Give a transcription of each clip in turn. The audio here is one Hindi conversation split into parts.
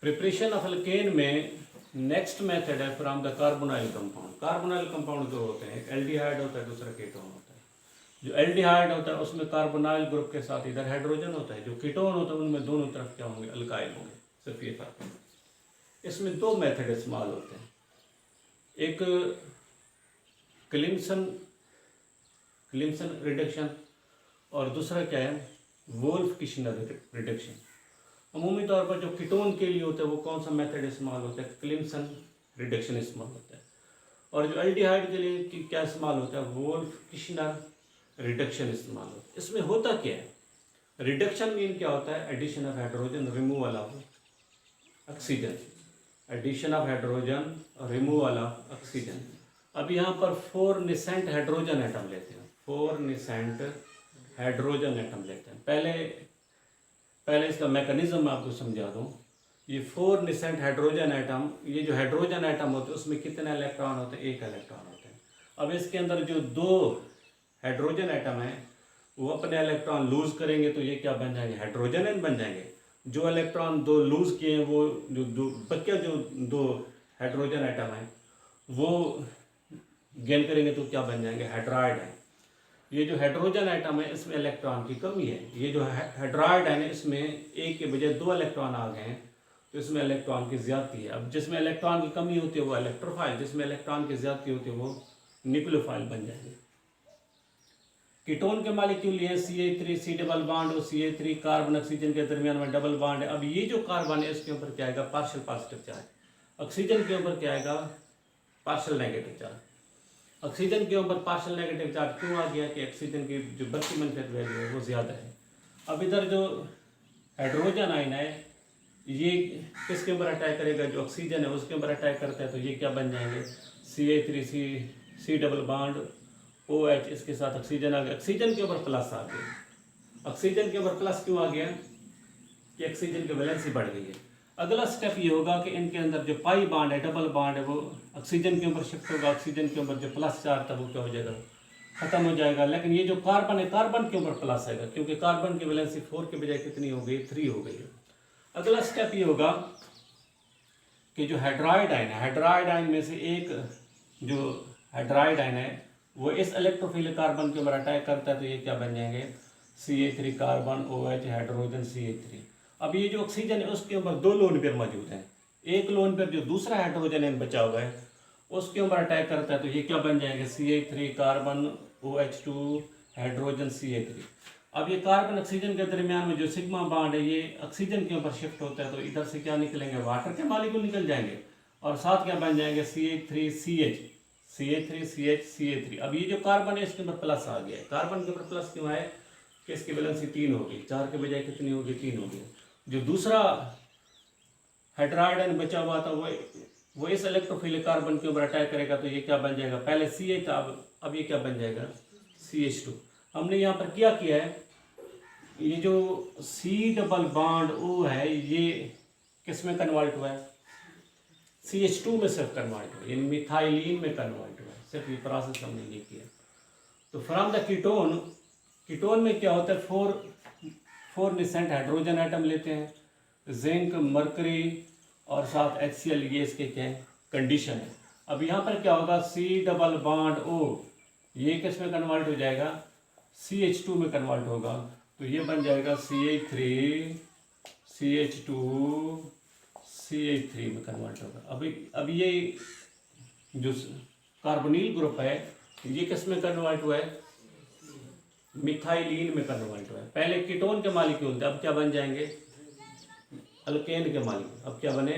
प्रिपरेशन ऑफ अल्केन में नेक्स्ट मेथड है from the carbonyl compound. Carbonyl compound जो होते हैं, एक एल्डिहाइड होता है, दूसरा कीटोन होता है। जो एल्डिहाइड होता है उसमें कार्बोनाइल ग्रुप के साथ इधर हाइड्रोजन होता है, जो कीटोन होता है उनमें दोनों तरफ क्या होंगे, अल्काइल होंगे। सिर्फ ये फर्क है। इसमें दो मेथड इस्तेमाल होते हैं, एक क्लिम्सन रिडक्शन और दूसरा क्या है, वोल्फ किशनर रिडक्शन। अमूमी तौर पर जो कीटोन के लिए होता है वो कौन सा मेथड इस्तेमाल होता है, क्लिम्सन रिडक्शन इस्तेमाल होता है। और जो एल्डिहाइड के लिए क्या इस्तेमाल होता है, वोल्फ किशनर रिडक्शन इस्तेमाल होता है। इसमें होता क्या है, रिडक्शन मीन क्या होता है, addition of hydrogen, removal of oxygen. Addition of hydrogen, removal of oxygen. अब यहाँ पर 4 निसेंट हाइड्रोजन एटम लेते हैं, 4 निसेंट हाइड्रोजन एटम लेते हैं। पहले इसका मैकेनिज्म मैं आपको समझा दूँ। ये 4 निसेंट हाइड्रोजन एटम, ये जो हाइड्रोजन एटम होते हैं उसमें कितने इलेक्ट्रॉन होते हैं, 1 इलेक्ट्रॉन होते हैं। अब इसके अंदर जो 2 हाइड्रोजन एटम है वो अपने इलेक्ट्रॉन लूज करेंगे तो ये क्या बन जाएंगे, हाइड्रोजन एन बन जाएंगे। जो इलेक्ट्रॉन 2 लूज किए हैं वो जो बच्चे जो 2 हाइड्रोजन एटम है वो गेन करेंगे तो क्या बन जाएंगे, हाइड्राइड है। ये जो हाइड्रोजन एटम है इसमें इलेक्ट्रॉन की कमी है। ये जो हाइड्राइड है इसमें एक के बजाय 2 इलेक्ट्रॉन आ गए हैं तो इसमें इलेक्ट्रॉन की ज्यादती है। अब जिसमें इलेक्ट्रॉन की कमी होती है वो इलेक्ट्रोफाइल, जिसमें इलेक्ट्रॉन की ज्यादती होती है वो न्यूक्लियोफाइल बन जाएंगे। कीटोन के मॉलिक्यूल ये CH3 C डबल बॉन्ड और CH3 कार्बन ऑक्सीजन के दरमियान में डबल बॉन्ड है। अब ये जो कार्बन है इसके ऊपर क्या आएगा, पार्शियल पॉजिटिव चार्ज। ऑक्सीजन के ऊपर क्या आएगा, पार्शियल नेगेटिव चार्ज। ऑक्सीजन के ऊपर पार्शियल नेगेटिव चार्ज क्यों आ गया कि ऑक्सीजन की जो बल्कि मनफियत वैल्यू है वो ज़्यादा है। अब इधर जो हाइड्रोजन आयन है ये किसके ऊपर अटैक करेगा, जो ऑक्सीजन है उसके ऊपर अटैक करता है तो ये क्या बन जाएंगे, CH3 C double bond OH, इसके साथ ऑक्सीजन आ गया। ऑक्सीजन के ऊपर प्लस आ गया। ऑक्सीजन के ऊपर प्लस क्यों आ गया कि ऑक्सीजन की वैलेंसी बढ़ गई है। अगला स्टेप ये होगा कि इनके अंदर जो पाई बॉन्ड है, डबल बॉन्ड है, वो ऑक्सीजन के ऊपर शिफ्ट होगा। ऑक्सीजन के ऊपर जो प्लस चार्ज था वो क्या हो जाएगा, खत्म हो जाएगा। लेकिन ये जो कार्बन है कार्बन के ऊपर प्लस आएगा क्योंकि कार्बन की वैलेंसी 4 के बजाय कितनी हो गई, 3 हो गई है। अगला स्टेप ये होगा कि जो हाइड्राइड आयन है, हाइड्राइड आयन में से एक जो हाइड्राइड आयन है वो इस इलेक्ट्रोफिलिक कार्बन के ऊपर अटैक करता है तो ये क्या बन जाएंगे, CH3 carbon OH hydrogen CH3। अब ये जो ऑक्सीजन है उसके ऊपर 2 लोन पेयर मौजूद हैं। एक लोन पेयर जो दूसरा हाइड्रोजन है बचा हुआ है उसके ऊपर अटैक करता है तो ये क्या बन जाएंगे, CH3 carbon OH2 hydrogen CH3। अब ये कार्बन ऑक्सीजन के दरमियान में जो सिग्मा बॉन्ड है ये ऑक्सीजन के ऊपर शिफ्ट होता है तो इधर से क्या निकलेंगे, वाटर के मॉलिक्यूल निकल जाएंगे और साथ क्या बन जाएंगे, CH3 अब ये जो कार्बन है इसके ऊपर प्लस आ गया है। कार्बन के ऊपर प्लस क्यों है कि इसकी वैलेंसी 3 होगी, 4 के बजाय कितनी होगी, 3 होगी। जो दूसरा हाइड्राइड बचा हुआ था वो इस इलेक्ट्रोफिलिक कार्बन के ऊपर अटैक करेगा तो ये क्या बन जाएगा, पहले CH था अब ये क्या बन जाएगा, CH2। हमने यहाँ पर क्या किया है, ये जो C डबल बॉन्ड O है ये किस में कन्वर्ट हुआ है, CH2 में सिर्फ कन्वर्ट हुआ, यानी मिथाइलिन में कन्वर्ट हुआ है। सिर्फ ये प्रोसेस हमने ये किया। तो फ्रॉम द कीटोन में क्या होता है, 4 निसेंट हाइड्रोजन एटम लेते हैं, जिंक, मरकरी और साथ HCl, ये इसके क्या है, कंडीशन है। अब यहाँ पर क्या होगा, C डबल बॉन्ड O ये किस में कन्वर्ट हो जाएगा, CH2 में कन्वर्ट होगा तो ये बन जाएगा CH3 CH2 CH3 में कन्वर्ट होगा। अब ये जो कार्बोनिल ग्रुप है ये किस में कन्वर्ट हुआ है, मिथाइलिन में कन्वर्ट हुआ है। पहले कीटोन के मॉलिक्यूल थे, अब क्या बन जाएंगे, अल्केन के मॉलिक्यूल। अब क्या बने,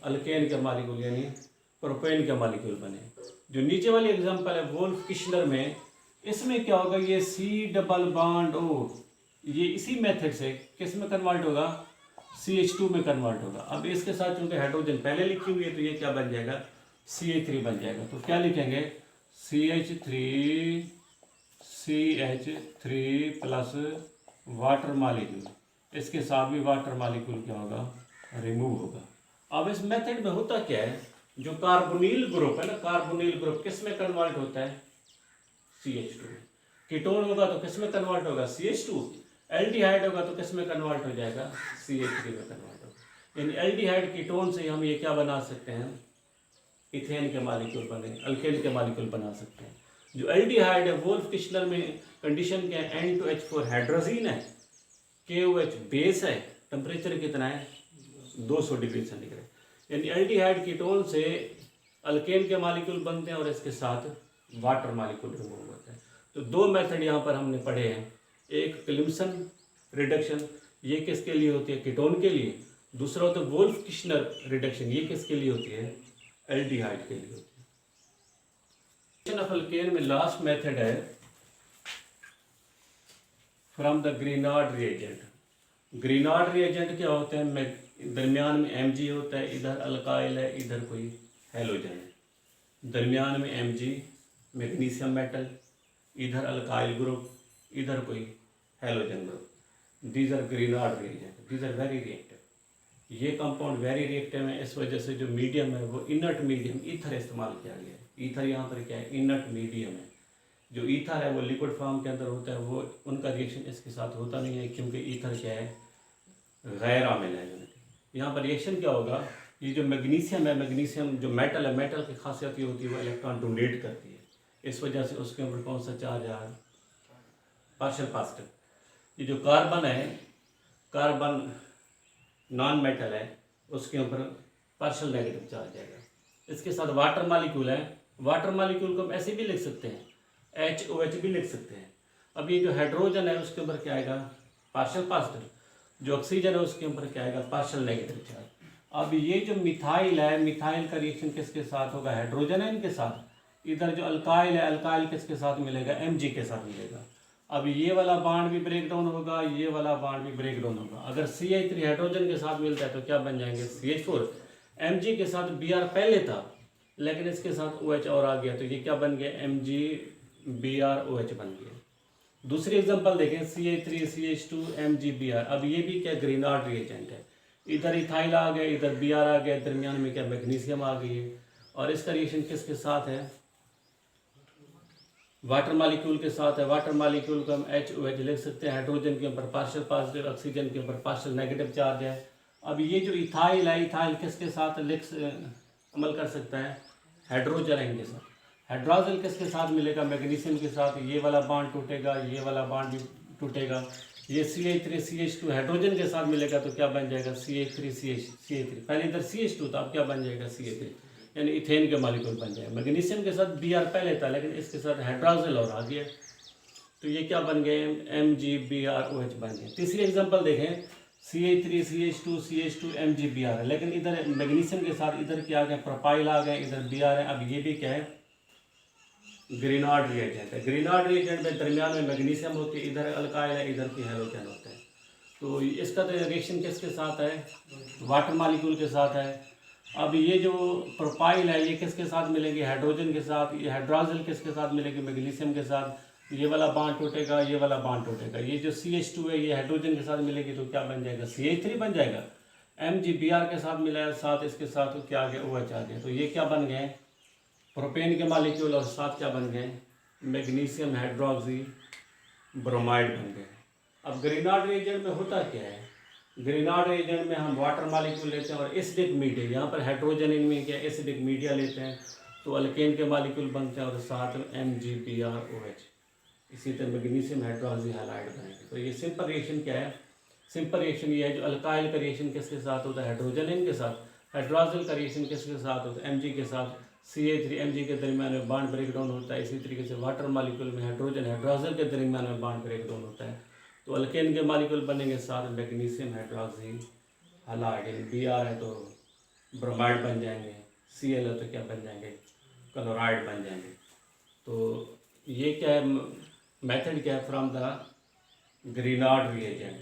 अल्केन के मॉलिक्यूल यानी प्रोपेन के मॉलिक्यूल बने। जो नीचे वाली एग्जांपल है वोल्फ किशनर में, इसमें क्या होगा, ये C डबल बॉन्ड O ये इसी मेथड से किस में कन्वर्ट होगा, CH2 में कन्वर्ट होगा। अब इसके साथ चूंकि हाइड्रोजन पहले लिखी हुई है तो ये क्या बन जाएगा, CH3 बन जाएगा। तो क्या लिखेंगे, CH3 प्लस वाटर मॉलिक्यूल, इसके साथ भी वाटर मॉलिक्यूल क्या होगा, रिमूव होगा। अब इस मेथड में होता क्या है, जो कार्बोनिल ग्रुप है ना, कार्बोनिल ग्रुप किस में कन्वर्ट होता है, CH2 में। कीटोन होगा तो किस में कन्वर्ट होगा, CH2। एल्डिहाइड होगा तो किस में कन्वर्ट हो जाएगा, CH3 में कन्वर्ट होगा। इन एल्डिहाइड कीटोन से हम ये क्या बना सकते हैं, इथेन के मालिक्यूल बने, अल्केन के मालिक्यूल बना सकते हैं। जो एल्डिहाइड है वोल्फ किश्लर में कंडीशन क्या है, N2H4 हाइड्रोजीन है, KOH बेस है, टेम्परेचर कितना है 200 डिग्री सेंटीग्रेड। यानी एल्डिहाइड कीटोन से अल्केन के मालिक्यूल बनते हैं और इसके साथ वाटर मालिक्यूल रिमूव होता है। तो दो मेथड यहाँ पर हमने पढ़े हैं, एक क्लिम्सन रिडक्शन, ये किसके लिए होती है, कीटोन के लिए। दूसरा होता है वोल्फ किश्लर रिडक्शन, ये किसके लिए होती है, एल्डिहाइड के लिए होती है। ऑफ अल्केन में लास्ट मेथड है from the Grignard reagent. Grignard reagent क्या होते हैं, दरमियान में Mg होता है, इधर अल्काइल है, इधर कोई हैलोजन है। दरमियान में Mg मैग्नीशियम मेटल, इधर अल्काइल ग्रुप, इधर कोई halogen group. These are Grignard reagent, these are very reactive. ये कंपाउंड वेरी रिएक्टिव है, इस वजह से जो मीडियम है वो इनर्ट मीडियम ईथर इस्तेमाल किया गया है। ईथर यहाँ पर क्या है, इनर्ट मीडियम है। जो ईथर है वो लिक्विड फॉर्म के अंदर होता है, वो उनका रिएक्शन इसके साथ होता नहीं है, क्योंकि ईथर क्या है, गैर आमिल है। यहाँ पर रिएक्शन क्या होगा, ये जो मैग्नीशियम है, मैग्नीशियम जो मेटल है, मेटल की खासियत ये होती है वो इलेक्ट्रॉन डोनेट करती है, इस वजह से उसके ऊपर कौन सा चार्ज आ रहा है, पार्शियल पॉजिटिव। ये जो कार्बन है, कार्बन नॉन मेटल है, उसके ऊपर पार्शियल नेगेटिव चार्ज आएगा। इसके साथ वाटर मालिक्यूल है, वाटर मालिक्यूल को हम ऐसे भी लिख सकते हैं, HOH भी लिख सकते हैं। अब ये जो हाइड्रोजन है उसके ऊपर क्या आएगा, पार्शियल पॉजिटिव। जो ऑक्सीजन है उसके ऊपर क्या आएगा, पार्शियल नेगेटिव चार्ज। अब ये जो मिथाइल है, मिथाइल का रिएक्शन किसके साथ होगा, हाइड्रोजन है इनके साथ। इधर जो अल्काइल है, अल्काइल किसके साथ मिलेगा, Mg के साथ मिलेगा। अब ये वाला बाड भी ब्रेक डाउन होगा, ये वाला बाड भी ब्रेक डाउन होगा। अगर CH3 हाइड्रोजन के साथ मिलता है तो क्या बन जाएंगे, CH4। Mg के साथ Br पहले था, लेकिन इसके साथ OH और आ गया, तो ये क्या बन गया, MgBrOH बन गया। दूसरी एग्जांपल देखें, CH3 CH2 MgBr। अब ये भी क्या, ग्रीनार्ड रिएजेंट है। इधर इथाइल आ गया, इधर Br आ गया, दरमियान में क्या, मैग्नीशियम आ गई है। और इसका रिएक्शन किसके साथ है, वाटर मालिक्यूल के साथ है। वाटर मालिक्यूल को हम HOH लिख सकते हैं, हाइड्रोजन के ऊपर पार्शियल पॉजिटिव, ऑक्सीजन के ऊपर पार्शियल नेगेटिव चार्ज है। अब ये जो इथाइल है, इथाइल किसके साथ अमल कर सकता है, हाइड्रोजन है इनके साथ। हाइड्रोजन किसके साथ मिलेगा, मैग्नीशियम के साथ। ये वाला बॉन्ड टूटेगा, ये वाला बॉन्ड भी टूटेगा। ये CH3 CH2 हाइड्रोजन के साथ मिलेगा तो क्या बन जाएगा, CH3 CH3। पहले इधर CH2 था, अब क्या बन जाएगा, CH3, यानी इथेन के मालिक्यूल बन जाएगा। मैग्नीशियम के साथ Br पहले था, लेकिन इसके साथ हाइड्रोजन और आ गया, तो ये क्या बन गए, MgBrOH बन गए। तीसरी एग्जांपल देखें, CH3 CH2 MgBr है, लेकिन इधर मैग्नीशियम के साथ इधर क्या आ गया, प्रोपाइल आ गए, इधर Br है। अब ये भी क्या है, ग्रीनार्ड रिएजेंट है। ग्रीनार्ड रिएजेंट में दरमियान में मैग्नीशियम होती है, इधर अल्काइल है, इधर की हैलोजन होता है। तो इसका तो रिएक्शन किसके साथ है, वाटर मालिक्यूल के साथ है। अब ये जो प्रोपाइल है ये किसके साथ मिलेगी, हाइड्रोजन के साथ। ये हाइड्रोजन किसके साथ मिलेगी, मैग्नीशियम के साथ। ये वाला बॉन्ड टूटेगा, ये वाला बॉन्ड टूटेगा। ये जो CH2 है ये हाइड्रोजन के साथ मिलेगी तो क्या बन जाएगा, CH3 बन जाएगा। MgBr के साथ मिला है, साथ इसके साथ तो क्या आ गया, OH आ गया। तो ये क्या बन गए, प्रोपेन के मालिक्यूल, और साथ क्या बन गए, मैग्नीशियम हाइड्रोक्सी ब्रोमाइड बन गए। अब ग्रीनार्ड रिएजेंट में होता क्या है, ग्रीनार्ड रिएजेंट में हम वाटर मालिक्यूल लेते हैं और एसिडिक मीडिया, यहाँ पर हाइड्रोजन इनमें क्या एसिडिक मीडिया लेते हैं, तो अल्केन के मालिक्यूल बनते हैं और साथ MgBrOH। इसी तरह मैग्नीशियम हाइड्रोक्सी हैलाइड बनेंगे। तो ये सिंपल रिएक्शन क्या है, सिंपल रिएक्शन ये है, जो अल्काइल का रिएक्शन किसके साथ होता है, हाइड्रोजन इनके साथ। हाइड्रोजन का रिएक्शन किसके साथ होता है, Mg के साथ। CH3 Mg के दरमियान में बॉन्ड ब्रेक डाउन होता है। इसी तरीके से वाटर मालिक्यूल में हाइड्रोजन हाइड्रोजन के दरमियान में बॉन्ड ब्रेक डाउन होता है, तो अल्केन के मालिक्यूल बनेंगे साथ मैग्नीशियम हाइड्रोक्सी हैलाइड। Br है तो ब्रोमाइड बन जाएंगे, Cl है तो क्या बन जाएंगे, क्लोराइड बन जाएंगे। तो ये क्या है, मेथड क्या है, फ्रॉम द ग्रीनार्ड रिएजेंट।